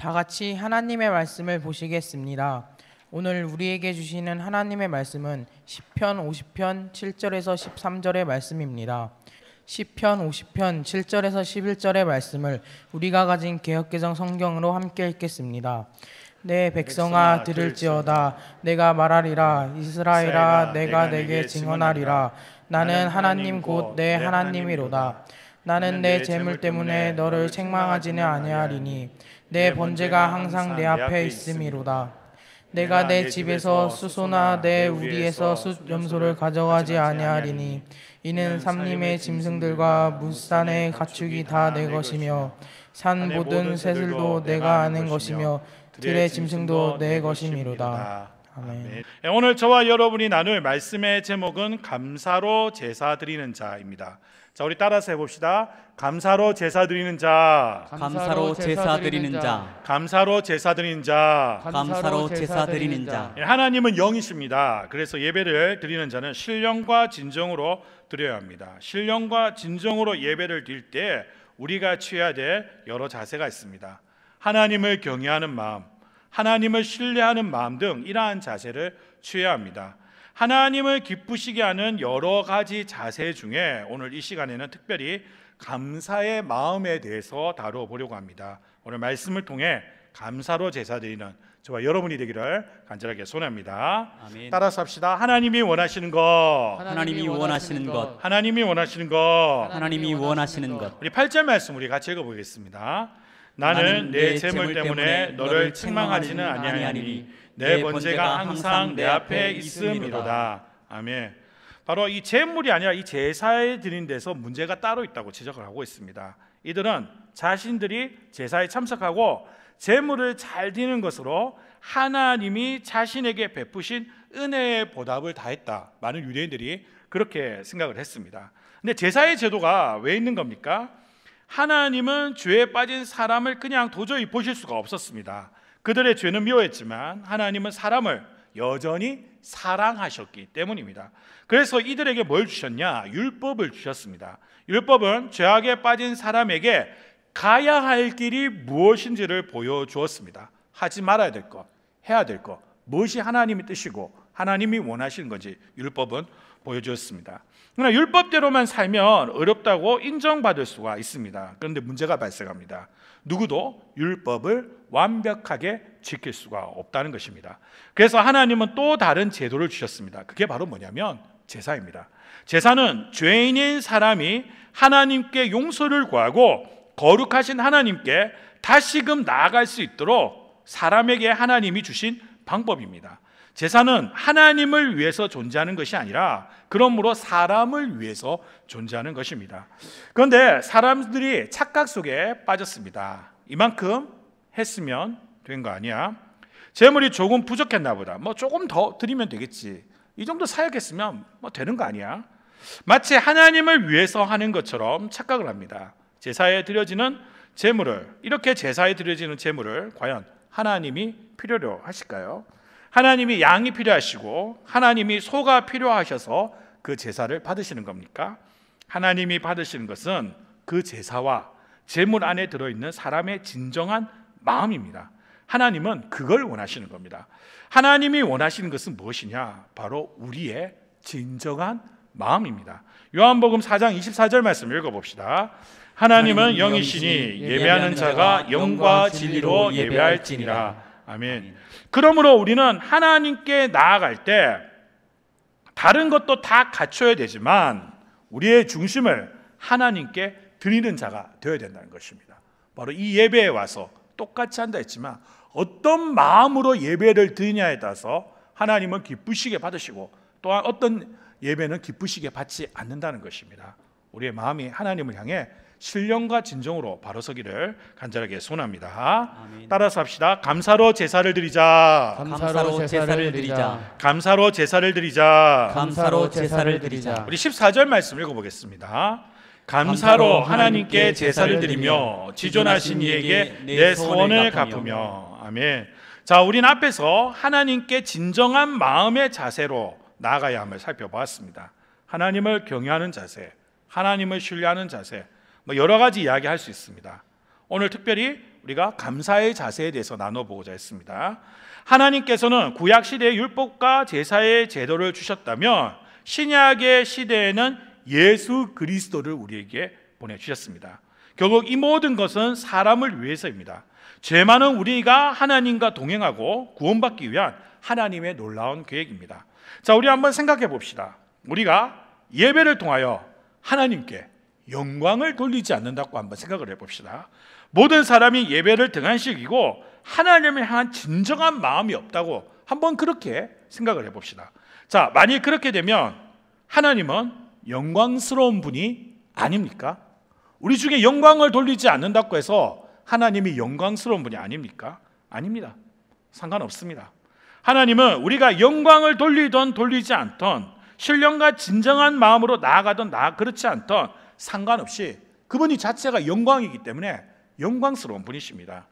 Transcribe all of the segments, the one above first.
다 같이 하나님의 말씀을 보시겠습니다. 오늘 우리에게 주시는 하나님의 말씀은 시편 50편 7절에서 13절의 말씀입니다. 시편 50편 7절에서 11절의 말씀을 우리가 가진 개역개정 성경으로 함께 읽겠습니다. 내 백성아 들을지어다. 내가 말하리라. 이스라엘아 내가 내게 증언하리라. 나는 하나님 곧 내 하나님이로다. 나는 내 재물 때문에 너를 책망하지는 아니하리니 내 번제가 항상 내 앞에 있음이로다. 내가 내 집에서 수소나 내 우리에서 숫염소를 가져가지 아니하리니 이는 삼림의 짐승들과 물산의 가축이 다 내 것이며 산 모든 새들도 내가 아는 것이며 들의 짐승도 내 것이미로다. 아멘. 오늘 저와 여러분이 나눌 말씀의 제목은 감사로 제사 드리는 자입니다. 자, 우리 따라서 해봅시다. 감사로 제사 드리는 자. 감사로 제사 드리는 자. 감사로 제사 드리는 자. 감사로 제사 드리는 자. 하나님은 영이십니다. 그래서 예배를 드리는 자는 신령과 진정으로 드려야 합니다. 신령과 진정으로 예배를 드릴 때 우리가 취해야 될 여러 자세가 있습니다. 하나님을 경외하는 마음, 하나님을 신뢰하는 마음 등 이러한 자세를 취해야 합니다. 하나님을 기쁘시게 하는 여러 가지 자세 중에 오늘 이 시간에는 특별히 감사의 마음에 대해서 다뤄보려고 합니다. 오늘 말씀을 통해 감사로 제사드리는 저와 여러분이 되기를 간절하게 소원합니다. 아멘. 따라서 합시다. 하나님이 원하시는 것, 하나님이 원하시는 것, 하나님이 원하시는 것, 하나님이 원하시는 것. 우리 8절 말씀 우리 같이 읽어보겠습니다. 나는 내 재물 때문에 너를 책망하지는 아니하리니 내 번제가 항상 내 앞에 있음이로다. 아멘. 바로 이 재물이 아니라 이 제사에 드린 데서 문제가 따로 있다고 지적을 하고 있습니다. 이들은 자신들이 제사에 참석하고 재물을 잘 드리는 것으로 하나님이 자신에게 베푸신 은혜의 보답을 다했다. 많은 유대인들이 그렇게 생각을 했습니다. 근데 제사의 제도가 왜 있는 겁니까? 하나님은 죄에 빠진 사람을 그냥 도저히 보실 수가 없었습니다. 그들의 죄는 미워했지만 하나님은 사람을 여전히 사랑하셨기 때문입니다. 그래서 이들에게 뭘 주셨냐? 율법을 주셨습니다. 율법은 죄악에 빠진 사람에게 가야 할 길이 무엇인지를 보여주었습니다. 하지 말아야 될 것, 해야 될 것, 무엇이 하나님의 뜻이고 하나님이 원하시는 건지 율법은 보여주었습니다. 그러나 율법대로만 살면 어렵다고 인정받을 수가 있습니다. 그런데 문제가 발생합니다. 누구도 율법을 완벽하게 지킬 수가 없다는 것입니다. 그래서 하나님은 또 다른 제도를 주셨습니다. 그게 바로 뭐냐면 제사입니다. 제사는 죄인인 사람이 하나님께 용서를 구하고 거룩하신 하나님께 다시금 나아갈 수 있도록 사람에게 하나님이 주신 방법입니다. 제사는 하나님을 위해서 존재하는 것이 아니라 그러므로 사람을 위해서 존재하는 것입니다. 그런데 사람들이 착각 속에 빠졌습니다. 이만큼 했으면 된 거 아니야? 재물이 조금 부족했나 보다. 조금 더 드리면 되겠지. 이 정도 사역했으면 되는 거 아니야? 마치 하나님을 위해서 하는 것처럼 착각을 합니다. 제사에 드려지는 재물을, 이렇게 제사에 드려지는 재물을 과연 하나님이 필요로 하실까요? 하나님이 양이 필요하시고 하나님이 소가 필요하셔서 그 제사를 받으시는 겁니까? 하나님이 받으시는 것은 그 제사와 제물 안에 들어있는 사람의 진정한 마음입니다. 하나님은 그걸 원하시는 겁니다. 하나님이 원하시는 것은 무엇이냐? 바로 우리의 진정한 마음입니다. 요한복음 4장 24절 말씀 읽어봅시다. 하나님은 영이시니 예배하는 자가 영과 진리로 예배할지니라. 아멘. 그러므로 우리는 하나님께 나아갈 때 다른 것도 다 갖춰야 되지만 우리의 중심을 하나님께 드리는 자가 되어야 된다는 것입니다. 바로 이 예배에 와서 똑같이 한다 했지만 어떤 마음으로 예배를 드리냐에 따라서 하나님은 기쁘시게 받으시고 또한 어떤 예배는 기쁘시게 받지 않는다는 것입니다. 우리의 마음이 하나님을 향해 신령과 진정으로 바로 서기를 간절하게 소원합니다. 아멘. 따라서 합시다. 감사로 제사를 드리자. 감사로 제사를 드리자. 감사로 제사를 드리자. 감사로 제사를 드리자. 우리 14절 말씀 읽어보겠습니다. 감사로 하나님께 제사를 드리며 지존하신 이에게 내 소원을 갚으며. 아멘. 자, 우리는 앞에서 하나님께 진정한 마음의 자세로 나아가야 함을 살펴보았습니다. 하나님을 경외하는 자세, 하나님을 신뢰하는 자세, 여러 가지 이야기할 수 있습니다. 오늘 특별히 우리가 감사의 자세에 대해서 나눠보고자 했습니다. 하나님께서는 구약 시대의 율법과 제사의 제도를 주셨다면 신약의 시대에는 예수 그리스도를 우리에게 보내주셨습니다. 결국 이 모든 것은 사람을 위해서입니다. 죄 많은 우리가 하나님과 동행하고 구원받기 위한 하나님의 놀라운 계획입니다. 자, 우리 한번 생각해 봅시다. 우리가 예배를 통하여 하나님께 영광을 돌리지 않는다고 한번 생각을 해봅시다. 모든 사람이 예배를 등한시키고 하나님을 향한 진정한 마음이 없다고 한번 그렇게 생각을 해봅시다. 자, 만약 그렇게 되면 하나님은 영광스러운 분이 아닙니까? 우리 중에 영광을 돌리지 않는다고 해서 하나님이 영광스러운 분이 아닙니까? 아닙니다. 상관없습니다. 하나님은 우리가 영광을 돌리던 돌리지 않던, 신령과 진정한 마음으로 나아가던 그렇지 않던 상관없이 그분이 자체가 영광이기 때문에 영광스러운 분이십니다.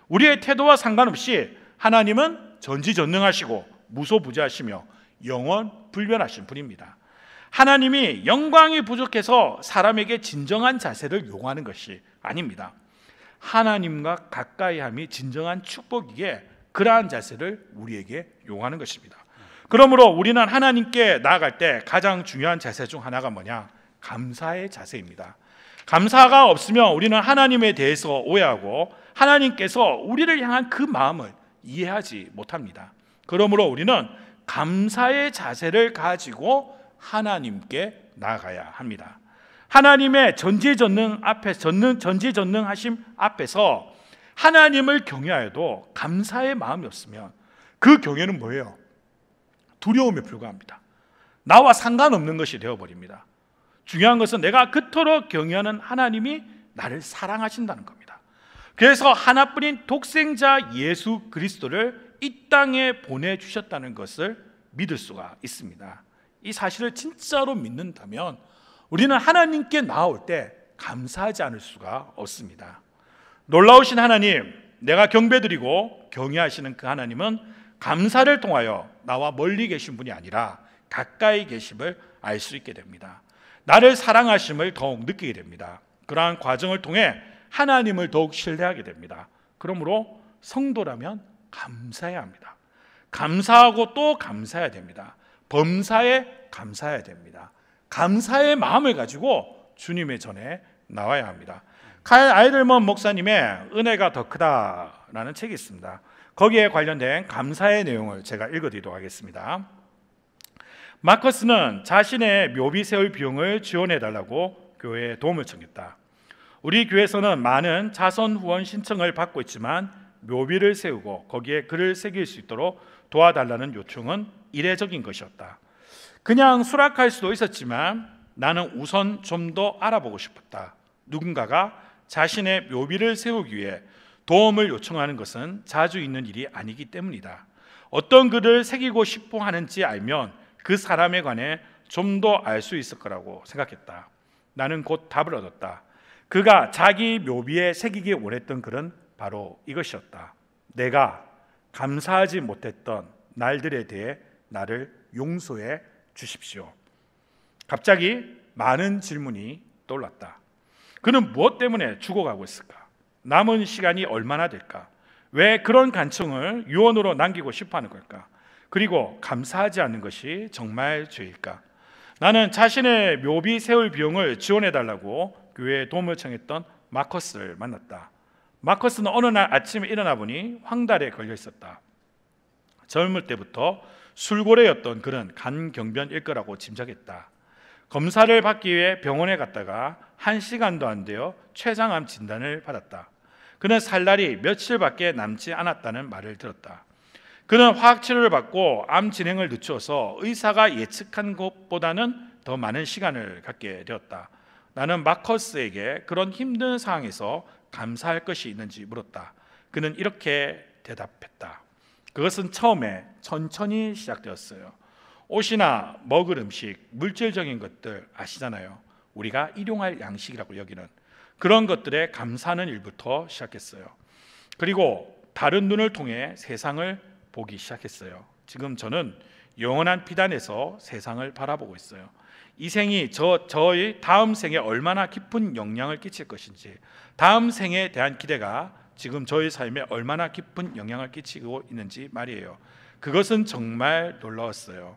우리의 태도와 상관없이 하나님은 전지전능하시고 무소부재하시며 영원불변하신 분입니다. 하나님이 영광이 부족해서 사람에게 진정한 자세를 요구하는 것이 아닙니다. 하나님과 가까이함이 진정한 축복이기에 그러한 자세를 우리에게 요구하는 것입니다. 그러므로 우리는 하나님께 나아갈 때 가장 중요한 자세 중 하나가 뭐냐? 감사의 자세입니다. 감사가 없으면 우리는 하나님에 대해서 오해하고 하나님께서 우리를 향한 그 마음을 이해하지 못합니다. 그러므로 우리는 감사의 자세를 가지고 하나님께 나아가야 합니다. 하나님의 전지전능하심 앞에서 하나님을 경외하여도 감사의 마음이 없으면 그 경외는 뭐예요? 두려움에 불과합니다. 나와 상관없는 것이 되어버립니다. 중요한 것은 내가 그토록 경외하는 하나님이 나를 사랑하신다는 겁니다. 그래서 하나뿐인 독생자 예수 그리스도를 이 땅에 보내주셨다는 것을 믿을 수가 있습니다. 이 사실을 진짜로 믿는다면 우리는 하나님께 나아올 때 감사하지 않을 수가 없습니다. 놀라우신 하나님, 내가 경배드리고 경외하시는 그 하나님은 감사를 통하여 나와 멀리 계신 분이 아니라 가까이 계심을 알 수 있게 됩니다. 나를 사랑하심을 더욱 느끼게 됩니다. 그러한 과정을 통해 하나님을 더욱 신뢰하게 됩니다. 그러므로 성도라면 감사해야 합니다. 감사하고 또 감사해야 됩니다. 범사에 감사해야 됩니다. 감사의 마음을 가지고 주님의 전에 나와야 합니다. 칼 아이들먼 목사님의 은혜가 더 크다라는 책이 있습니다. 거기에 관련된 감사의 내용을 제가 읽어드리도록 하겠습니다. 마커스는 자신의 묘비 세울 비용을 지원해달라고 교회에 도움을 청했다. 우리 교회에서는 많은 자선 후원 신청을 받고 있지만 묘비를 세우고 거기에 글을 새길 수 있도록 도와달라는 요청은 이례적인 것이었다. 그냥 수락할 수도 있었지만 나는 우선 좀 더 알아보고 싶었다. 누군가가 자신의 묘비를 세우기 위해 도움을 요청하는 것은 자주 있는 일이 아니기 때문이다. 어떤 글을 새기고 싶어 하는지 알면 그 사람에 관해 좀 더 알 수 있을 거라고 생각했다. 나는 곧 답을 얻었다. 그가 자기 묘비에 새기기 원했던 글은 바로 이것이었다. 내가 감사하지 못했던 날들에 대해 나를 용서해 주십시오. 갑자기 많은 질문이 떠올랐다. 그는 무엇 때문에 죽어가고 있을까? 남은 시간이 얼마나 될까? 왜 그런 간청을 유언으로 남기고 싶어하는 걸까? 그리고 감사하지 않는 것이 정말 죄일까? 나는 자신의 묘비 세울 비용을 지원해달라고 교회에 도움을 청했던 마커스를 만났다. 마커스는 어느 날 아침에 일어나 보니 황달에 걸려 있었다. 젊을 때부터 술고래였던 그는 간경변일 거라고 짐작했다. 검사를 받기 위해 병원에 갔다가 1시간도 안 되어 췌장암 진단을 받았다. 그는 살 날이 며칠밖에 남지 않았다는 말을 들었다. 그는 화학치료를 받고 암 진행을 늦춰서 의사가 예측한 것보다는 더 많은 시간을 갖게 되었다. 나는 마커스에게 그런 힘든 상황에서 감사할 것이 있는지 물었다. 그는 이렇게 대답했다. 그것은 처음에 천천히 시작되었어요. 옷이나 먹을 음식, 물질적인 것들 아시잖아요. 우리가 일용할 양식이라고 여기는 그런 것들에 감사하는 일부터 시작했어요. 그리고 다른 눈을 통해 세상을 보기 시작했어요. 지금 저는 영원한 피단에서 세상을 바라보고 있어요. 이 생이 저의 다음 생에 얼마나 깊은 영향을 끼칠 것인지, 다음 생에 대한 기대가 지금 저의 삶에 얼마나 깊은 영향을 끼치고 있는지 말이에요. 그것은 정말 놀라웠어요.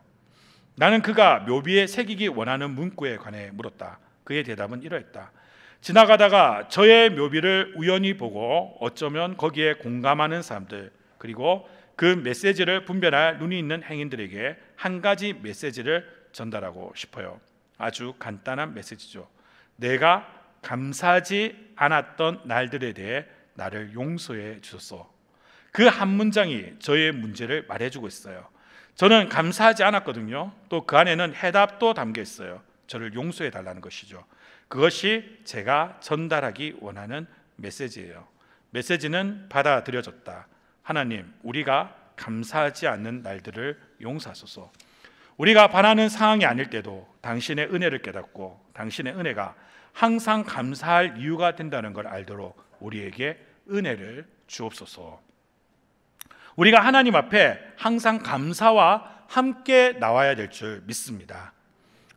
나는 그가 묘비에 새기기 원하는 문구에 관해 물었다. 그의 대답은 이러했다. 지나가다가 저의 묘비를 우연히 보고 어쩌면 거기에 공감하는 사람들, 그리고 그 메시지를 분별할 눈이 있는 행인들에게 한 가지 메시지를 전달하고 싶어요. 아주 간단한 메시지죠. 내가 감사하지 않았던 날들에 대해 나를 용서해 주소서. 그 한 문장이 저의 문제를 말해주고 있어요. 저는 감사하지 않았거든요. 또 그 안에는 해답도 담겨 있어요. 저를 용서해 달라는 것이죠. 그것이 제가 전달하기 원하는 메시지예요. 메시지는 받아들여졌다. 하나님, 우리가 감사하지 않는 날들을 용서하소서. 우리가 바라는 상황이 아닐 때도 당신의 은혜를 깨닫고 당신의 은혜가 항상 감사할 이유가 된다는 걸 알도록 우리에게 은혜를 주옵소서. 우리가 하나님 앞에 항상 감사와 함께 나와야 될 줄 믿습니다.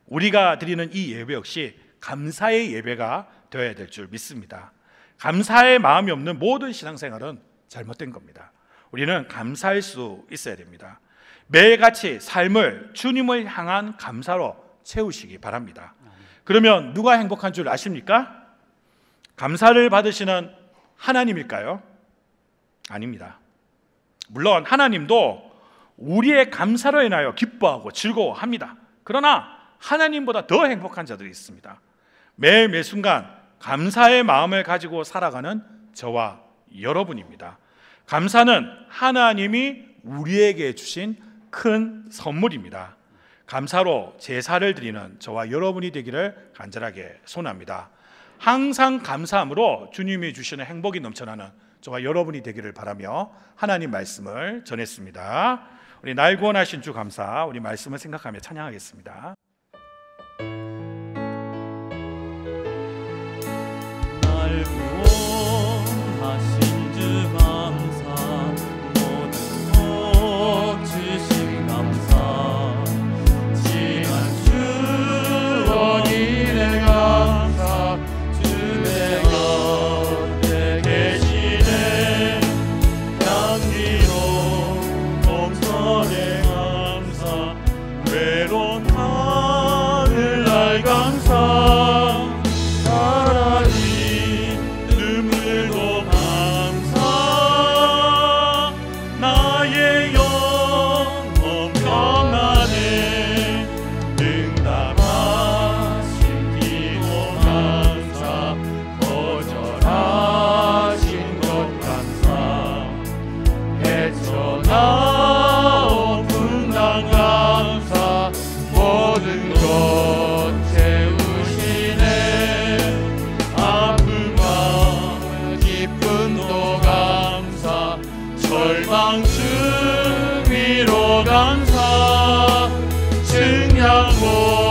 우리가 드리는 이 예배 역시 감사의 예배가 되어야 될 줄 믿습니다. 감사의 마음이 없는 모든 신앙생활은 잘못된 겁니다. 우리는 감사할 수 있어야 됩니다. 매일같이 삶을 주님을 향한 감사로 채우시기 바랍니다. 그러면 누가 행복한 줄 아십니까? 감사를 받으시는 하나님일까요? 아닙니다. 물론 하나님도 우리의 감사로 인하여 기뻐하고 즐거워합니다. 그러나 하나님보다 더 행복한 자들이 있습니다. 매일 매 순간 감사의 마음을 가지고 살아가는 저와 여러분입니다. 감사는 하나님이 우리에게 주신 큰 선물입니다. 감사로 제사를 드리는 저와 여러분이 되기를 간절하게 소원합니다. 항상 감사함으로 주님이 주시는 행복이 넘쳐나는 저와 여러분이 되기를 바라며 하나님 말씀을 전했습니다. 우리 날 구원하신 주 감사, 우리 말씀을 생각하며 찬양하겠습니다. 날 구원하신 주 감사, 모든 복 주신 감사, 지난 주 원인의 감사, 주의 곁에 계시네 향기로운 공설의 감사, 외로운 하늘날 감사, 절망 승리로 감사, 증량고